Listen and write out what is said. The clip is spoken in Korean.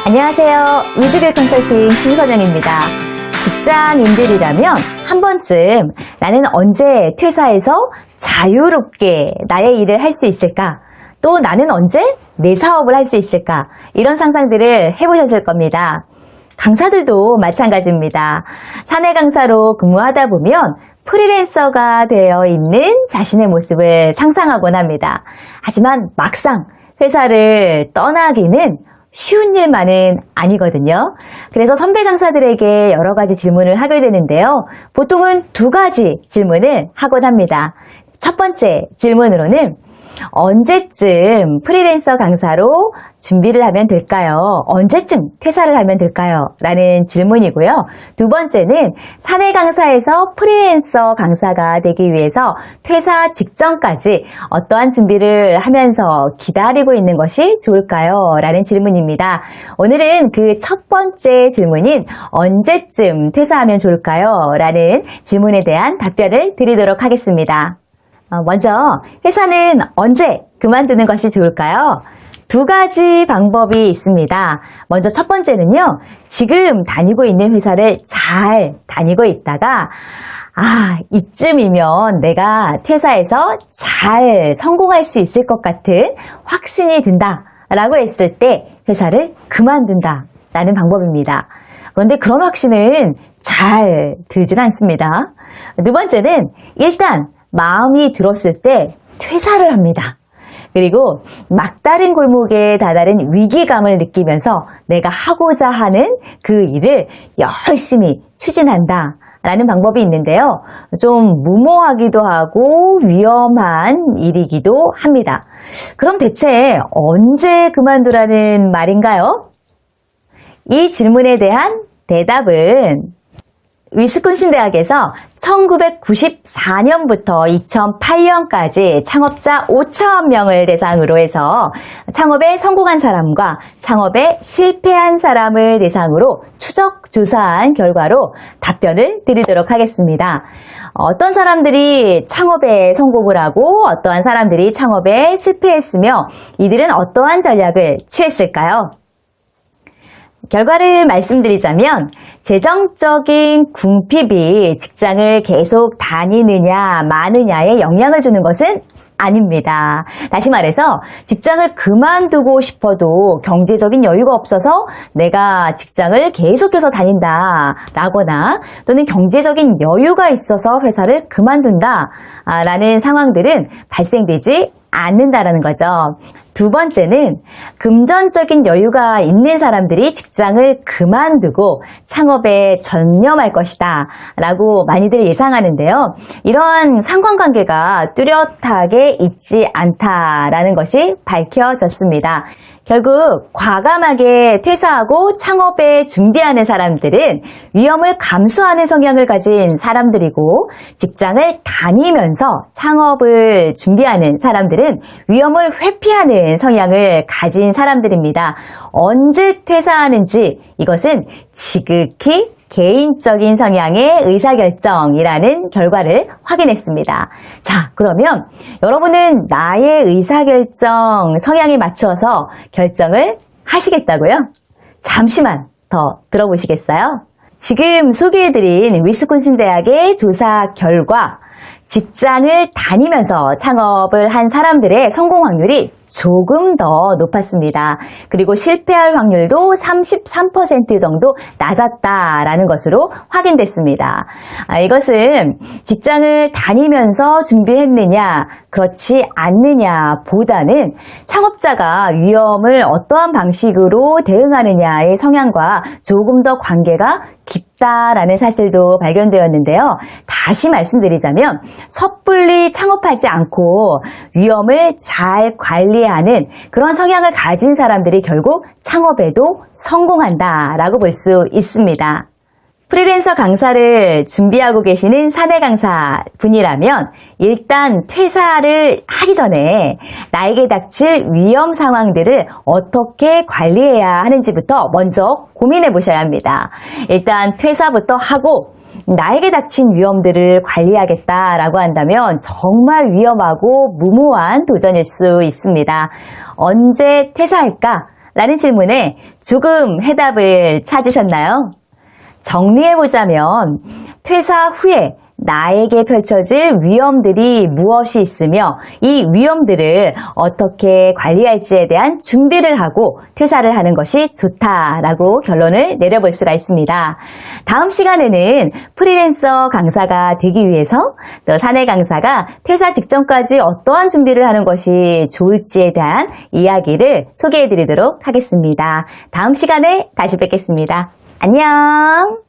안녕하세요. 위즈글 컨설팅 김선영입니다. 직장인들이라면 한 번쯤 나는 언제 퇴사해서 자유롭게 나의 일을 할 수 있을까? 또 나는 언제 내 사업을 할 수 있을까? 이런 상상들을 해보셨을 겁니다. 강사들도 마찬가지입니다. 사내 강사로 근무하다 보면 프리랜서가 되어 있는 자신의 모습을 상상하곤 합니다. 하지만 막상 회사를 떠나기는 쉬운 일만은 아니거든요. 그래서 선배 강사들에게 여러 가지 질문을 하게 되는데요. 보통은 두 가지 질문을 하곤 합니다. 첫 번째 질문으로는 언제쯤 프리랜서 강사로 준비를 하면 될까요? 언제쯤 퇴사를 하면 될까요? 라는 질문이고요. 두 번째는 사내 강사에서 프리랜서 강사가 되기 위해서 퇴사 직전까지 어떠한 준비를 하면서 기다리고 있는 것이 좋을까요? 라는 질문입니다. 오늘은 그 첫 번째 질문인 언제쯤 퇴사하면 좋을까요? 라는 질문에 대한 답변을 드리도록 하겠습니다. 먼저 회사는 언제 그만두는 것이 좋을까요? 두 가지 방법이 있습니다. 먼저 첫 번째는요. 지금 다니고 있는 회사를 잘 다니고 있다가 이쯤이면 내가 퇴사해서 잘 성공할 수 있을 것 같은 확신이 든다 라고 했을 때 회사를 그만둔다 라는 방법입니다. 그런데 그런 확신은 잘 들진 않습니다. 두 번째는 일단 마음이 들었을 때 퇴사를 합니다. 그리고 막다른 골목에 다다른 위기감을 느끼면서 내가 하고자 하는 그 일을 열심히 추진한다 라는 방법이 있는데요. 좀 무모하기도 하고 위험한 일이기도 합니다. 그럼 대체 언제 그만두라는 말인가요? 이 질문에 대한 대답은 위스콘신 대학에서 1994년부터 2008년까지 창업자 5,000명을 대상으로 해서 창업에 성공한 사람과 창업에 실패한 사람을 대상으로 추적 조사한 결과로 답변을 드리도록 하겠습니다. 어떤 사람들이 창업에 성공을 하고 어떠한 사람들이 창업에 실패했으며 이들은 어떠한 전략을 취했을까요? 결과를 말씀드리자면 재정적인 궁핍이 직장을 계속 다니느냐 마느냐에 영향을 주는 것은 아닙니다. 다시 말해서 직장을 그만두고 싶어도 경제적인 여유가 없어서 내가 직장을 계속해서 다닌다 라거나 또는 경제적인 여유가 있어서 회사를 그만둔다 라는 상황들은 발생되지 않는다라는 거죠. 두 번째는 금전적인 여유가 있는 사람들이 직장을 그만두고 창업에 전념할 것이다 라고 많이들 예상하는데요. 이러한 상관관계가 뚜렷하게 있지 않다라는 것이 밝혀졌습니다. 결국 과감하게 퇴사하고 창업에 준비하는 사람들은 위험을 감수하는 성향을 가진 사람들이고 직장을 다니면서 창업을 준비하는 사람들은 위험을 회피하는 성향을 가진 사람들입니다. 언제 퇴사하는지 이것은 지극히 개인적인 성향의 의사결정이라는 결과를 확인했습니다. 자, 그러면 여러분은 나의 의사결정 성향에 맞춰서 결정을 하시겠다고요? 잠시만 더 들어보시겠어요? 지금 소개해드린 위스콘신 대학의 조사 결과 직장을 다니면서 창업을 한 사람들의 성공 확률이 조금 더 높았습니다. 그리고 실패할 확률도 33% 정도 낮았다라는 것으로 확인됐습니다. 이것은 직장을 다니면서 준비했느냐, 그렇지 않느냐 보다는 창업자가 위험을 어떠한 방식으로 대응하느냐의 성향과 조금 더 관계가 깊다라는 사실도 발견되었는데요. 다시 말씀드리자면 섣불리 창업하지 않고 위험을 잘 관리하는 그런 성향을 가진 사람들이 결국 창업에도 성공한다라고 볼 수 있습니다. 프리랜서 강사를 준비하고 계시는 사내 강사 분이라면 일단 퇴사를 하기 전에 나에게 닥칠 위험 상황들을 어떻게 관리해야 하는지부터 먼저 고민해 보셔야 합니다. 일단 퇴사부터 하고 나에게 닥친 위험들을 관리하겠다라고 한다면 정말 위험하고 무모한 도전일 수 있습니다. 언제 퇴사할까? 라는 질문에 조금 해답을 찾으셨나요? 정리해보자면 퇴사 후에 나에게 펼쳐질 위험들이 무엇이 있으며 이 위험들을 어떻게 관리할지에 대한 준비를 하고 퇴사를 하는 것이 좋다라고 결론을 내려볼 수가 있습니다. 다음 시간에는 프리랜서 강사가 되기 위해서 또 사내 강사가 퇴사 직전까지 어떠한 준비를 하는 것이 좋을지에 대한 이야기를 소개해 드리도록 하겠습니다. 다음 시간에 다시 뵙겠습니다. 안녕!